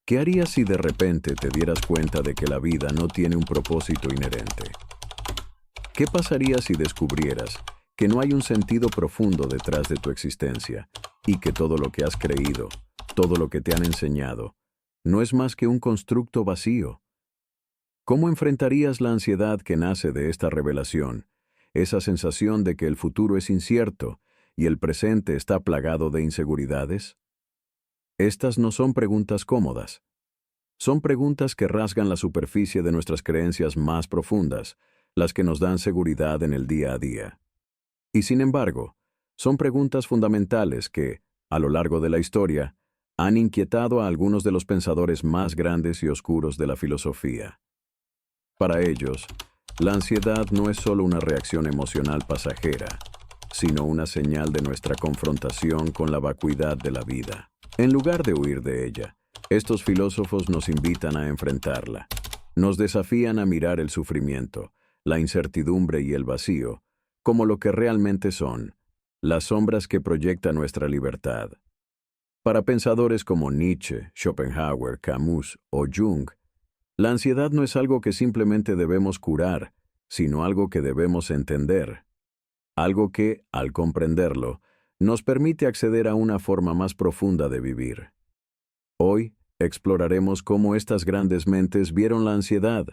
¿Qué harías si de repente te dieras cuenta de que la vida no tiene un propósito inherente? ¿Qué pasaría si descubrieras que no hay un sentido profundo detrás de tu existencia y que todo lo que has creído, todo lo que te han enseñado, no es más que un constructo vacío? ¿Cómo enfrentarías la ansiedad que nace de esta revelación, esa sensación de que el futuro es incierto y el presente está plagado de inseguridades? Estas no son preguntas cómodas. Son preguntas que rasgan la superficie de nuestras creencias más profundas, las que nos dan seguridad en el día a día. Y sin embargo, son preguntas fundamentales que, a lo largo de la historia, han inquietado a algunos de los pensadores más grandes y oscuros de la filosofía. Para ellos, la ansiedad no es solo una reacción emocional pasajera, sino una señal de nuestra confrontación con la vacuidad de la vida. En lugar de huir de ella, estos filósofos nos invitan a enfrentarla. Nos desafían a mirar el sufrimiento, la incertidumbre y el vacío como lo que realmente son, las sombras que proyecta nuestra libertad. Para pensadores como Nietzsche, Schopenhauer, Camus o Jung, la ansiedad no es algo que simplemente debemos curar, sino algo que debemos entender. Algo que, al comprenderlo, nos permite acceder a una forma más profunda de vivir. Hoy exploraremos cómo estas grandes mentes vieron la ansiedad,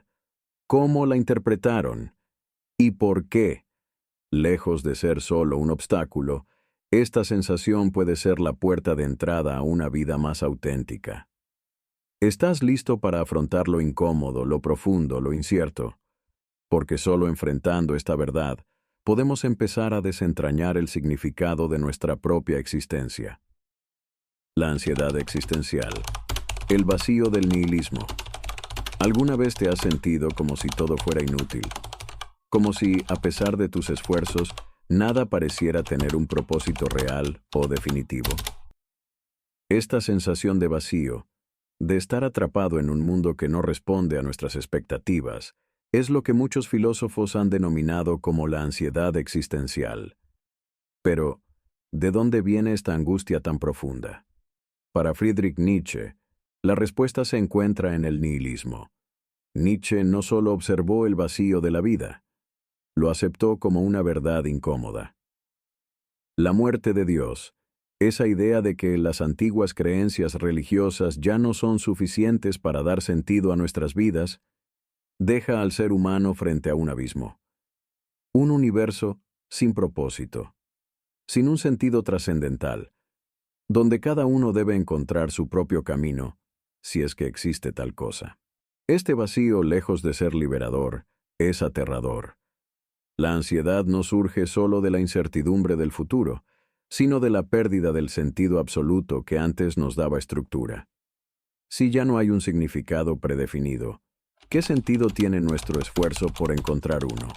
cómo la interpretaron y por qué, lejos de ser solo un obstáculo, esta sensación puede ser la puerta de entrada a una vida más auténtica. ¿Estás listo para afrontar lo incómodo, lo profundo, lo incierto? Porque solo enfrentando esta verdad, podemos empezar a desentrañar el significado de nuestra propia existencia. La ansiedad existencial. El vacío del nihilismo. ¿Alguna vez te has sentido como si todo fuera inútil? Como si, a pesar de tus esfuerzos, nada pareciera tener un propósito real o definitivo. Esta sensación de vacío, de estar atrapado en un mundo que no responde a nuestras expectativas, es lo que muchos filósofos han denominado como la ansiedad existencial. Pero, ¿de dónde viene esta angustia tan profunda? Para Friedrich Nietzsche, la respuesta se encuentra en el nihilismo. Nietzsche no solo observó el vacío de la vida, lo aceptó como una verdad incómoda. La muerte de Dios, esa idea de que las antiguas creencias religiosas ya no son suficientes para dar sentido a nuestras vidas, deja al ser humano frente a un abismo. Un universo sin propósito, sin un sentido trascendental, donde cada uno debe encontrar su propio camino, si es que existe tal cosa. Este vacío, lejos de ser liberador, es aterrador. La ansiedad no surge solo de la incertidumbre del futuro, sino de la pérdida del sentido absoluto que antes nos daba estructura. Si ya no hay un significado predefinido, ¿qué sentido tiene nuestro esfuerzo por encontrar uno?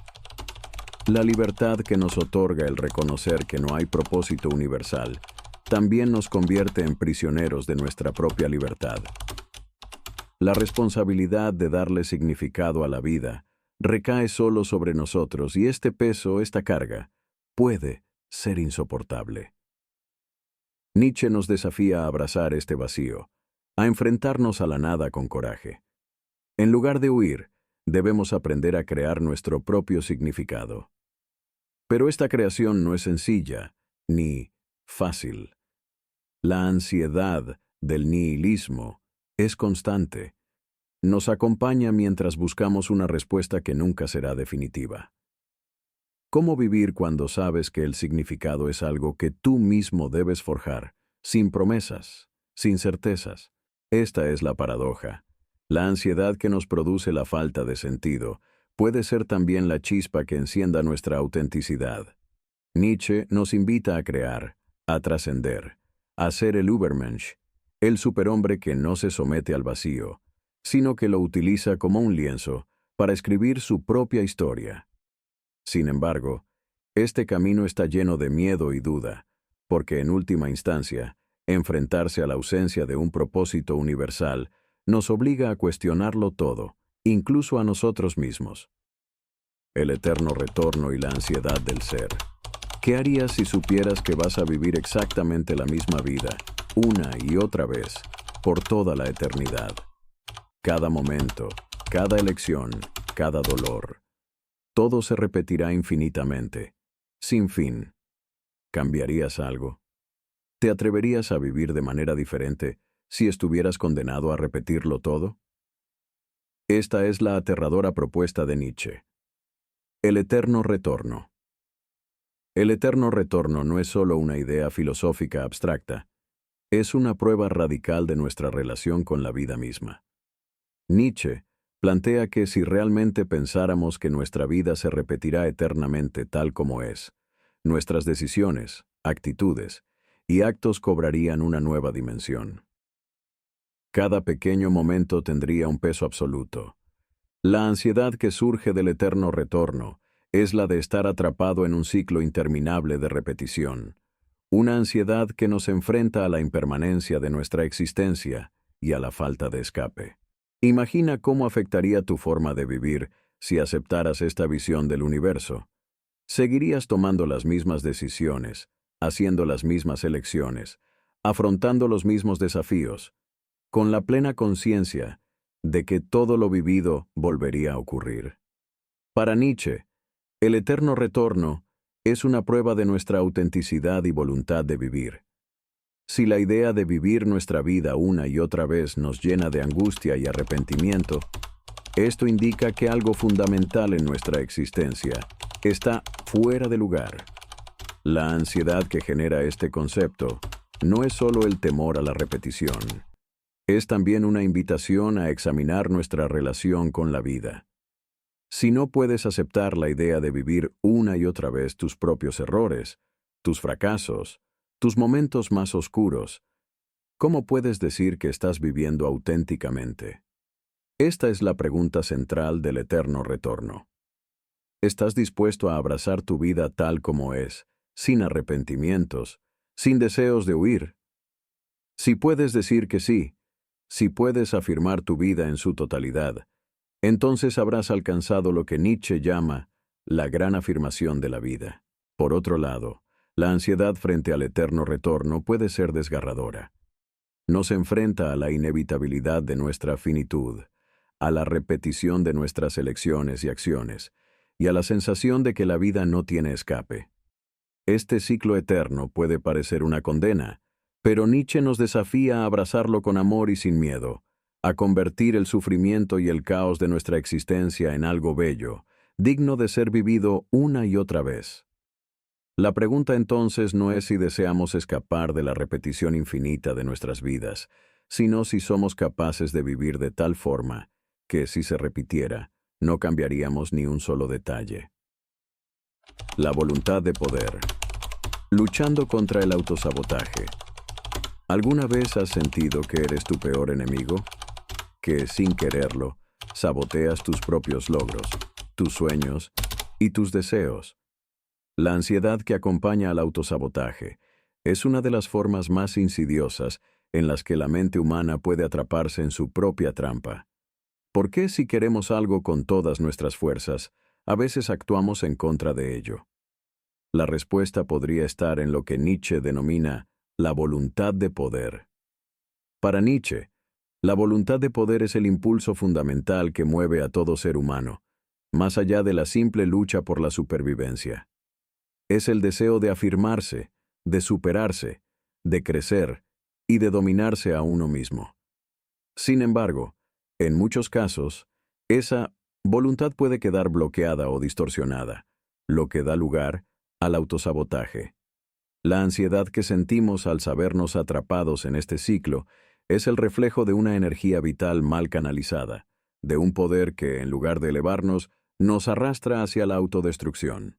La libertad que nos otorga el reconocer que no hay propósito universal también nos convierte en prisioneros de nuestra propia libertad. La responsabilidad de darle significado a la vida recae solo sobre nosotros y este peso, esta carga, puede ser insoportable. Nietzsche nos desafía a abrazar este vacío, a enfrentarnos a la nada con coraje. En lugar de huir, debemos aprender a crear nuestro propio significado. Pero esta creación no es sencilla, ni fácil. La ansiedad del nihilismo es constante. Nos acompaña mientras buscamos una respuesta que nunca será definitiva. ¿Cómo vivir cuando sabes que el significado es algo que tú mismo debes forjar, sin promesas, sin certezas? Esta es la paradoja. La ansiedad que nos produce la falta de sentido puede ser también la chispa que encienda nuestra autenticidad. Nietzsche nos invita a crear, a trascender, a ser el Übermensch, el superhombre que no se somete al vacío, sino que lo utiliza como un lienzo para escribir su propia historia. Sin embargo, este camino está lleno de miedo y duda, porque en última instancia, enfrentarse a la ausencia de un propósito universal nos obliga a cuestionarlo todo, incluso a nosotros mismos. El eterno retorno y la ansiedad del ser. ¿Qué harías si supieras que vas a vivir exactamente la misma vida, una y otra vez, por toda la eternidad. Cada momento, cada elección, cada dolor, todo se repetirá infinitamente, sin fin. ¿Cambiarías algo? ¿Te atreverías a vivir de manera diferente si estuvieras condenado a repetirlo todo? Esta es la aterradora propuesta de Nietzsche. El eterno retorno. El eterno retorno no es solo una idea filosófica abstracta, es una prueba radical de nuestra relación con la vida misma. Nietzsche plantea que si realmente pensáramos que nuestra vida se repetirá eternamente tal como es, nuestras decisiones, actitudes y actos cobrarían una nueva dimensión. Cada pequeño momento tendría un peso absoluto. La ansiedad que surge del eterno retorno es la de estar atrapado en un ciclo interminable de repetición, una ansiedad que nos enfrenta a la impermanencia de nuestra existencia y a la falta de escape. Imagina cómo afectaría tu forma de vivir si aceptaras esta visión del universo. Seguirías tomando las mismas decisiones, haciendo las mismas elecciones, afrontando los mismos desafíos, con la plena conciencia de que todo lo vivido volvería a ocurrir. Para Nietzsche, el eterno retorno es una prueba de nuestra autenticidad y voluntad de vivir. Si la idea de vivir nuestra vida una y otra vez nos llena de angustia y arrepentimiento, esto indica que algo fundamental en nuestra existencia está fuera de lugar. La ansiedad que genera este concepto no es solo el temor a la repetición, es también una invitación a examinar nuestra relación con la vida. Si no puedes aceptar la idea de vivir una y otra vez tus propios errores, tus fracasos, tus momentos más oscuros, ¿cómo puedes decir que estás viviendo auténticamente? Esta es la pregunta central del eterno retorno. ¿Estás dispuesto a abrazar tu vida tal como es, sin arrepentimientos, sin deseos de huir? Si puedes decir que sí, si puedes afirmar tu vida en su totalidad, entonces habrás alcanzado lo que Nietzsche llama la gran afirmación de la vida. Por otro lado, la ansiedad frente al eterno retorno puede ser desgarradora. Nos enfrenta a la inevitabilidad de nuestra finitud, a la repetición de nuestras elecciones y acciones, y a la sensación de que la vida no tiene escape. Este ciclo eterno puede parecer una condena, pero Nietzsche nos desafía a abrazarlo con amor y sin miedo, a convertir el sufrimiento y el caos de nuestra existencia en algo bello, digno de ser vivido una y otra vez. La pregunta entonces no es si deseamos escapar de la repetición infinita de nuestras vidas, sino si somos capaces de vivir de tal forma que, si se repitiera, no cambiaríamos ni un solo detalle. La voluntad de poder. Luchando contra el autosabotaje. ¿Alguna vez has sentido que eres tu peor enemigo? Que, sin quererlo, saboteas tus propios logros, tus sueños y tus deseos. La ansiedad que acompaña al autosabotaje es una de las formas más insidiosas en las que la mente humana puede atraparse en su propia trampa. ¿Por qué, si queremos algo con todas nuestras fuerzas, a veces actuamos en contra de ello? La respuesta podría estar en lo que Nietzsche denomina la voluntad de poder. Para Nietzsche, la voluntad de poder es el impulso fundamental que mueve a todo ser humano, más allá de la simple lucha por la supervivencia. Es el deseo de afirmarse, de superarse, de crecer y de dominarse a uno mismo. Sin embargo, en muchos casos, esa voluntad puede quedar bloqueada o distorsionada, lo que da lugar al autosabotaje. La ansiedad que sentimos al sabernos atrapados en este ciclo es el reflejo de una energía vital mal canalizada, de un poder que, en lugar de elevarnos, nos arrastra hacia la autodestrucción.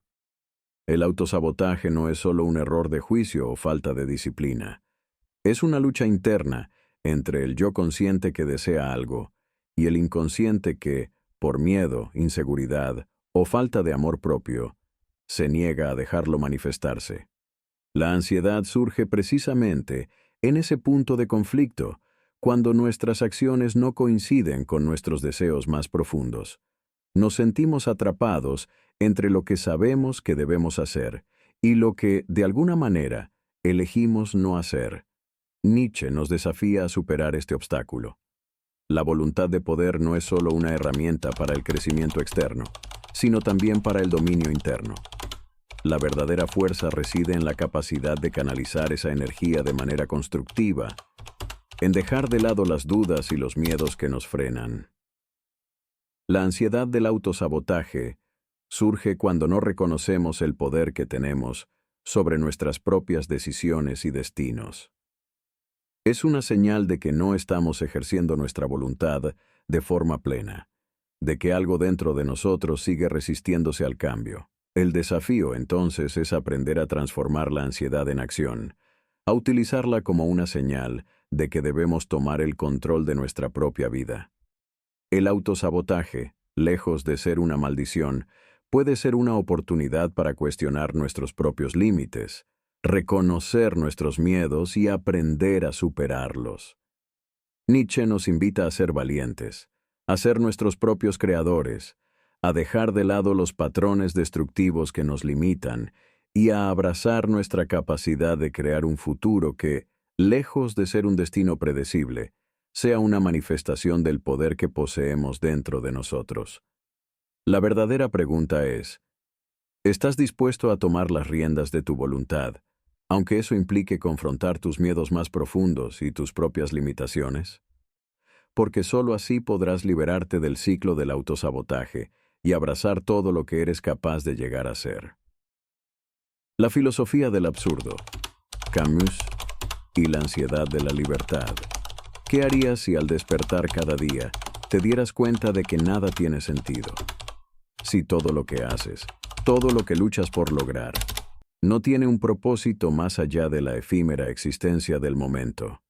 El autosabotaje no es solo un error de juicio o falta de disciplina. Es una lucha interna entre el yo consciente que desea algo y el inconsciente que, por miedo, inseguridad o falta de amor propio, se niega a dejarlo manifestarse. La ansiedad surge precisamente en ese punto de conflicto, cuando nuestras acciones no coinciden con nuestros deseos más profundos. Nos sentimos atrapados entre lo que sabemos que debemos hacer y lo que, de alguna manera, elegimos no hacer. Nietzsche nos desafía a superar este obstáculo. La voluntad de poder no es solo una herramienta para el crecimiento externo, sino también para el dominio interno. La verdadera fuerza reside en la capacidad de canalizar esa energía de manera constructiva, en dejar de lado las dudas y los miedos que nos frenan. La ansiedad del autosabotaje surge cuando no reconocemos el poder que tenemos sobre nuestras propias decisiones y destinos. Es una señal de que no estamos ejerciendo nuestra voluntad de forma plena, de que algo dentro de nosotros sigue resistiéndose al cambio. El desafío, entonces, es aprender a transformar la ansiedad en acción, a utilizarla como una señal de que debemos tomar el control de nuestra propia vida. El autosabotaje, lejos de ser una maldición, puede ser una oportunidad para cuestionar nuestros propios límites, reconocer nuestros miedos y aprender a superarlos. Nietzsche nos invita a ser valientes, a ser nuestros propios creadores, a dejar de lado los patrones destructivos que nos limitan y a abrazar nuestra capacidad de crear un futuro que, lejos de ser un destino predecible, sea una manifestación del poder que poseemos dentro de nosotros. La verdadera pregunta es, ¿estás dispuesto a tomar las riendas de tu voluntad, aunque eso implique confrontar tus miedos más profundos y tus propias limitaciones? Porque sólo así podrás liberarte del ciclo del autosabotaje y abrazar todo lo que eres capaz de llegar a ser. La filosofía del absurdo, Camus, y la ansiedad de la libertad. ¿Qué harías si al despertar cada día te dieras cuenta de que nada tiene sentido? Si todo lo que haces, todo lo que luchas por lograr, no tiene un propósito más allá de la efímera existencia del momento.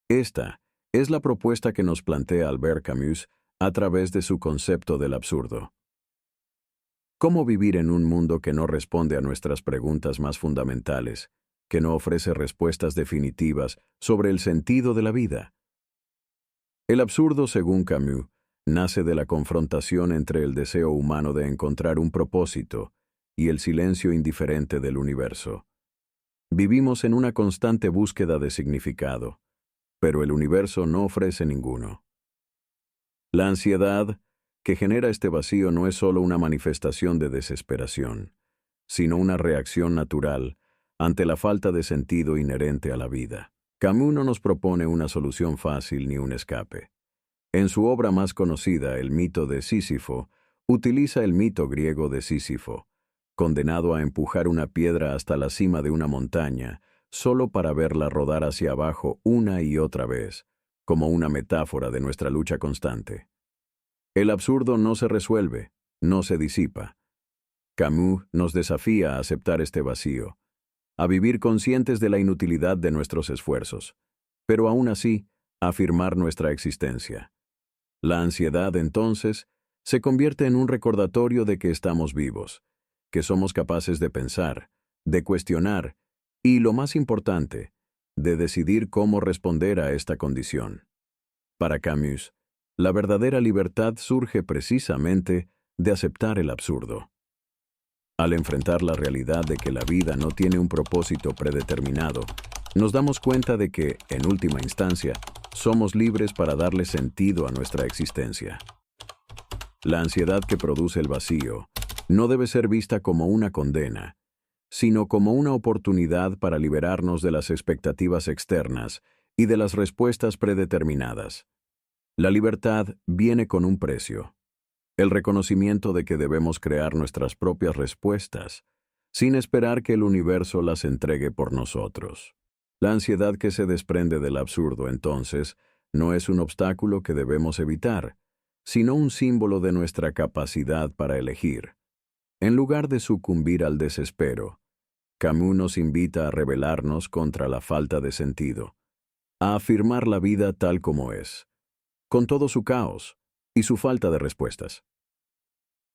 Esta es la propuesta que nos plantea Albert Camus a través de su concepto del absurdo. ¿Cómo vivir en un mundo que no responde a nuestras preguntas más fundamentales, que no ofrece respuestas definitivas sobre el sentido de la vida? El absurdo, según Camus, nace de la confrontación entre el deseo humano de encontrar un propósito y el silencio indiferente del universo. Vivimos en una constante búsqueda de significado, pero el universo no ofrece ninguno. La ansiedad que genera este vacío no es solo una manifestación de desesperación, sino una reacción natural ante la falta de sentido inherente a la vida. Camus no nos propone una solución fácil ni un escape. En su obra más conocida, El mito de Sísifo, utiliza el mito griego de Sísifo, condenado a empujar una piedra hasta la cima de una montaña, solo para verla rodar hacia abajo una y otra vez, como una metáfora de nuestra lucha constante. El absurdo no se resuelve, no se disipa. Camus nos desafía a aceptar este vacío, a vivir conscientes de la inutilidad de nuestros esfuerzos, pero aún así, a afirmar nuestra existencia. La ansiedad, entonces, se convierte en un recordatorio de que estamos vivos, que somos capaces de pensar, de cuestionar y, lo más importante, de decidir cómo responder a esta condición. Para Camus, la verdadera libertad surge precisamente de aceptar el absurdo. Al enfrentar la realidad de que la vida no tiene un propósito predeterminado, nos damos cuenta de que, en última instancia, somos libres para darle sentido a nuestra existencia. La ansiedad que produce el vacío no debe ser vista como una condena, sino como una oportunidad para liberarnos de las expectativas externas y de las respuestas predeterminadas. La libertad viene con un precio, el reconocimiento de que debemos crear nuestras propias respuestas, sin esperar que el universo las entregue por nosotros. La ansiedad que se desprende del absurdo, entonces, no es un obstáculo que debemos evitar, sino un símbolo de nuestra capacidad para elegir. En lugar de sucumbir al desespero, Camus nos invita a rebelarnos contra la falta de sentido, a afirmar la vida tal como es, con todo su caos y su falta de respuestas.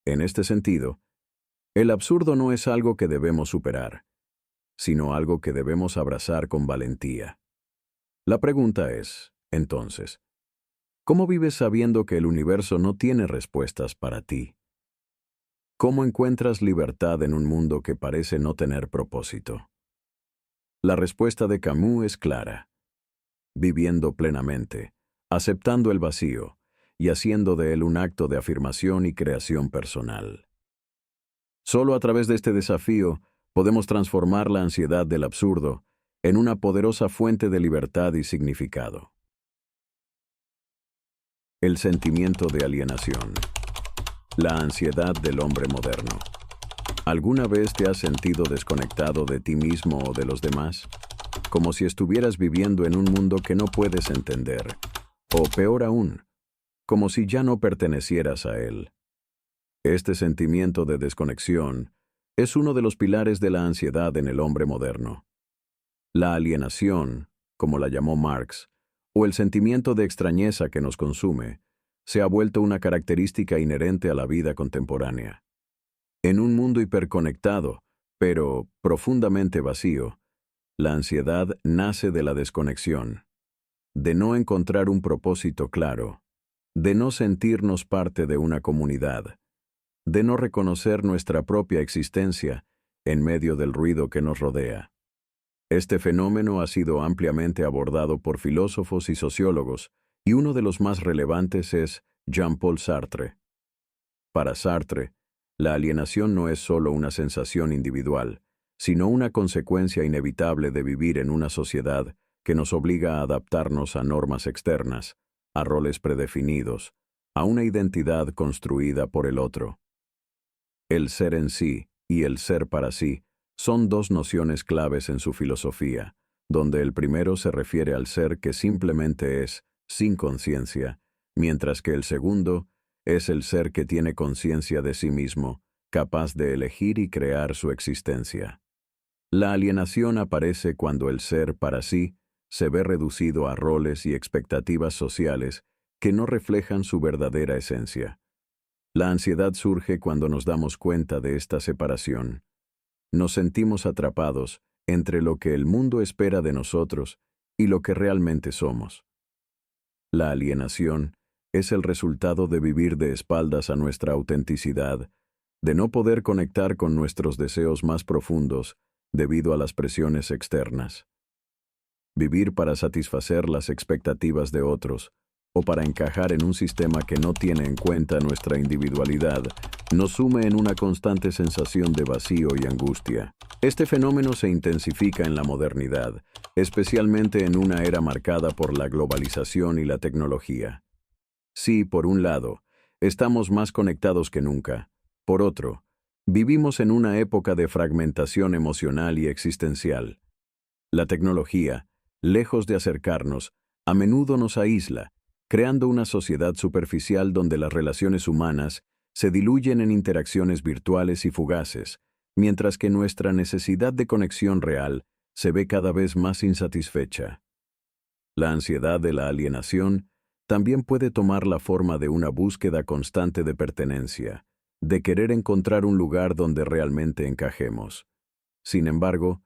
En este sentido, el absurdo no es algo que debemos superar, sino algo que debemos abrazar con valentía. La pregunta es, entonces, ¿cómo vives sabiendo que el universo no tiene respuestas para ti? ¿Cómo encuentras libertad en un mundo que parece no tener propósito? La respuesta de Camus es clara. viviendo plenamente, aceptando el vacío y haciendo de él un acto de afirmación y creación personal. Solo a través de este desafío podemos transformar la ansiedad del absurdo en una poderosa fuente de libertad y significado. El sentimiento de alienación. La ansiedad del hombre moderno. ¿Alguna vez te has sentido desconectado de ti mismo o de los demás? Como si estuvieras viviendo en un mundo que no puedes entender. O peor aún, como si ya no pertenecieras a él. Este sentimiento de desconexión es uno de los pilares de la ansiedad en el hombre moderno. La alienación, como la llamó Marx, o el sentimiento de extrañeza que nos consume, se ha vuelto una característica inherente a la vida contemporánea. En un mundo hiperconectado, pero profundamente vacío, la ansiedad nace de la desconexión, de no encontrar un propósito claro, de no sentirnos parte de una comunidad, de no reconocer nuestra propia existencia en medio del ruido que nos rodea. Este fenómeno ha sido ampliamente abordado por filósofos y sociólogos, y uno de los más relevantes es Jean-Paul Sartre. Para Sartre, la alienación no es solo una sensación individual, sino una consecuencia inevitable de vivir en una sociedad que nos obliga a adaptarnos a normas externas, a roles predefinidos, a una identidad construida por el otro. El ser en sí y el ser para sí son dos nociones claves en su filosofía, donde el primero se refiere al ser que simplemente es, sin conciencia, mientras que el segundo es el ser que tiene conciencia de sí mismo, capaz de elegir y crear su existencia. La alienación aparece cuando el ser para sí se ve reducido a roles y expectativas sociales que no reflejan su verdadera esencia. La ansiedad surge cuando nos damos cuenta de esta separación. Nos sentimos atrapados entre lo que el mundo espera de nosotros y lo que realmente somos. La alienación es el resultado de vivir de espaldas a nuestra autenticidad, de no poder conectar con nuestros deseos más profundos debido a las presiones externas. Vivir para satisfacer las expectativas de otros, o para encajar en un sistema que no tiene en cuenta nuestra individualidad, nos sume en una constante sensación de vacío y angustia. Este fenómeno se intensifica en la modernidad, especialmente en una era marcada por la globalización y la tecnología. Sí, por un lado, estamos más conectados que nunca. Por otro, vivimos en una época de fragmentación emocional y existencial. La tecnología, lejos de acercarnos, a menudo nos aísla, creando una sociedad superficial donde las relaciones humanas se diluyen en interacciones virtuales y fugaces, mientras que nuestra necesidad de conexión real se ve cada vez más insatisfecha. La ansiedad de la alienación también puede tomar la forma de una búsqueda constante de pertenencia, de querer encontrar un lugar donde realmente encajemos. Sin embargo,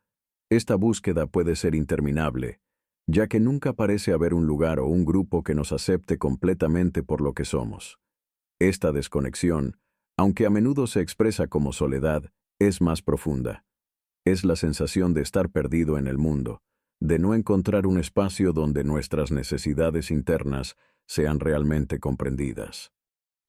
esta búsqueda puede ser interminable, ya que nunca parece haber un lugar o un grupo que nos acepte completamente por lo que somos. Esta desconexión, aunque a menudo se expresa como soledad, es más profunda. Es la sensación de estar perdido en el mundo, de no encontrar un espacio donde nuestras necesidades internas sean realmente comprendidas.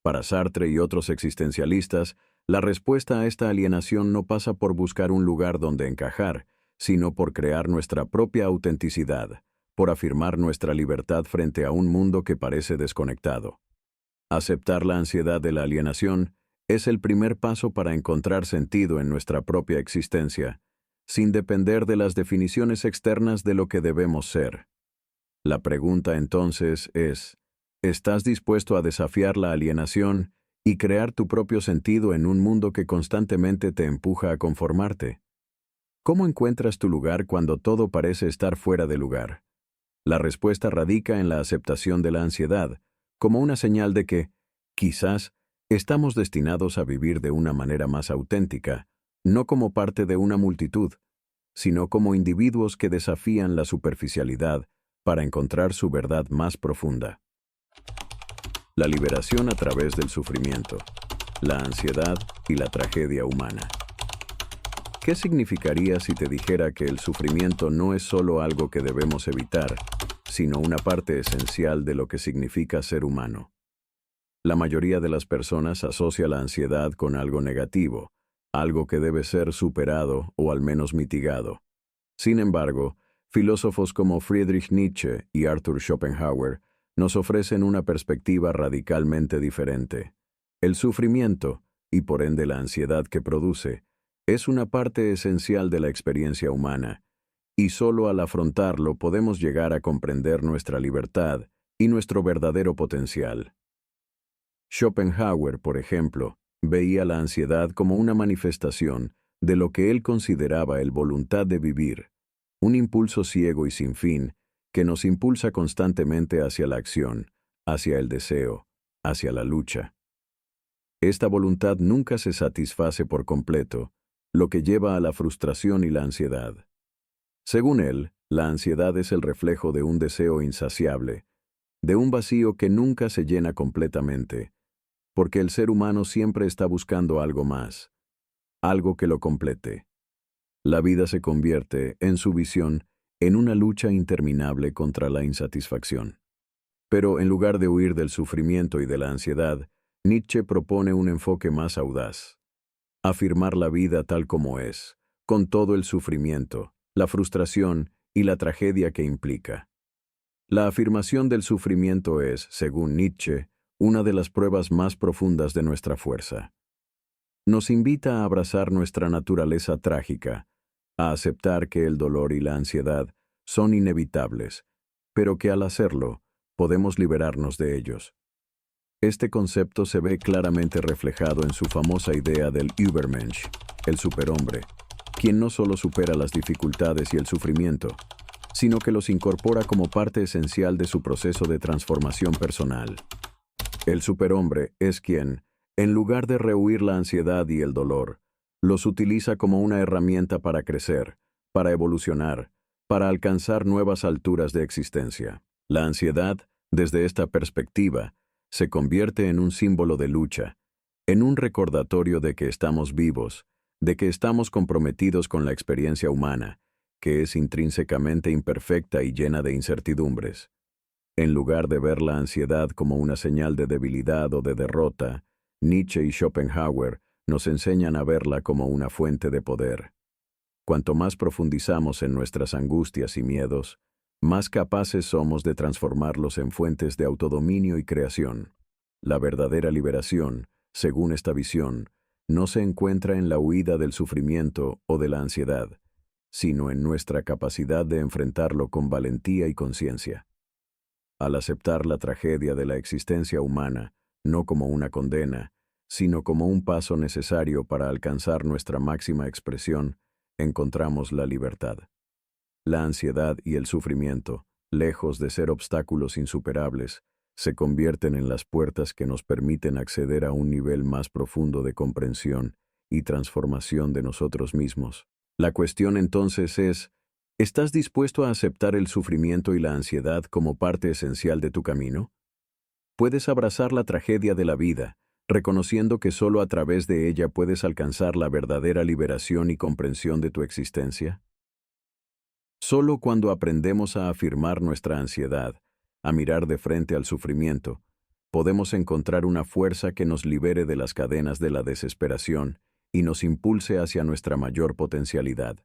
Para Sartre y otros existencialistas, la respuesta a esta alienación no pasa por buscar un lugar donde encajar, sino por crear nuestra propia autenticidad, por afirmar nuestra libertad frente a un mundo que parece desconectado. Aceptar la ansiedad de la alienación es el primer paso para encontrar sentido en nuestra propia existencia, sin depender de las definiciones externas de lo que debemos ser. La pregunta entonces es, ¿estás dispuesto a desafiar la alienación y crear tu propio sentido en un mundo que constantemente te empuja a conformarte? ¿Cómo encuentras tu lugar cuando todo parece estar fuera de lugar? La respuesta radica en la aceptación de la ansiedad, como una señal de que, quizás, estamos destinados a vivir de una manera más auténtica, no como parte de una multitud, sino como individuos que desafían la superficialidad para encontrar su verdad más profunda. La liberación a través del sufrimiento, la ansiedad y la tragedia humana. ¿Qué significaría si te dijera que el sufrimiento no es solo algo que debemos evitar, sino una parte esencial de lo que significa ser humano. La mayoría de las personas asocia la ansiedad con algo negativo, algo que debe ser superado o al menos mitigado. Sin embargo, filósofos como Friedrich Nietzsche y Arthur Schopenhauer nos ofrecen una perspectiva radicalmente diferente. El sufrimiento, y por ende la ansiedad que produce, es una parte esencial de la experiencia humana, y solo al afrontarlo podemos llegar a comprender nuestra libertad y nuestro verdadero potencial. Schopenhauer, por ejemplo, veía la ansiedad como una manifestación de lo que él consideraba el voluntad de vivir, un impulso ciego y sin fin que nos impulsa constantemente hacia la acción, hacia el deseo, hacia la lucha. Esta voluntad nunca se satisface por completo, lo que lleva a la frustración y la ansiedad. Según él, la ansiedad es el reflejo de un deseo insaciable, de un vacío que nunca se llena completamente, porque el ser humano siempre está buscando algo más, algo que lo complete. La vida se convierte, en su visión, en una lucha interminable contra la insatisfacción. Pero en lugar de huir del sufrimiento y de la ansiedad, Nietzsche propone un enfoque más audaz. Afirmar la vida tal como es, con todo el sufrimiento, la frustración y la tragedia que implica. La afirmación del sufrimiento es, según Nietzsche, una de las pruebas más profundas de nuestra fuerza. Nos invita a abrazar nuestra naturaleza trágica, a aceptar que el dolor y la ansiedad son inevitables, pero que al hacerlo, podemos liberarnos de ellos. Este concepto se ve claramente reflejado en su famosa idea del Übermensch, el superhombre, quien no solo supera las dificultades y el sufrimiento, sino que los incorpora como parte esencial de su proceso de transformación personal. El superhombre es quien, en lugar de rehuir la ansiedad y el dolor, los utiliza como una herramienta para crecer, para evolucionar, para alcanzar nuevas alturas de existencia. La ansiedad, desde esta perspectiva, se convierte en un símbolo de lucha, en un recordatorio de que estamos vivos, de que estamos comprometidos con la experiencia humana, que es intrínsecamente imperfecta y llena de incertidumbres. En lugar de ver la ansiedad como una señal de debilidad o de derrota, Nietzsche y Schopenhauer nos enseñan a verla como una fuente de poder. Cuanto más profundizamos en nuestras angustias y miedos, más capaces somos de transformarlos en fuentes de autodominio y creación. La verdadera liberación, según esta visión, no se encuentra en la huida del sufrimiento o de la ansiedad, sino en nuestra capacidad de enfrentarlo con valentía y conciencia. Al aceptar la tragedia de la existencia humana, no como una condena, sino como un paso necesario para alcanzar nuestra máxima expresión, encontramos la libertad. La ansiedad y el sufrimiento, lejos de ser obstáculos insuperables, se convierten en las puertas que nos permiten acceder a un nivel más profundo de comprensión y transformación de nosotros mismos. La cuestión entonces es, ¿estás dispuesto a aceptar el sufrimiento y la ansiedad como parte esencial de tu camino? ¿Puedes abrazar la tragedia de la vida, reconociendo que solo a través de ella puedes alcanzar la verdadera liberación y comprensión de tu existencia? Solo cuando aprendemos a afirmar nuestra ansiedad, a mirar de frente al sufrimiento, podemos encontrar una fuerza que nos libere de las cadenas de la desesperación y nos impulse hacia nuestra mayor potencialidad.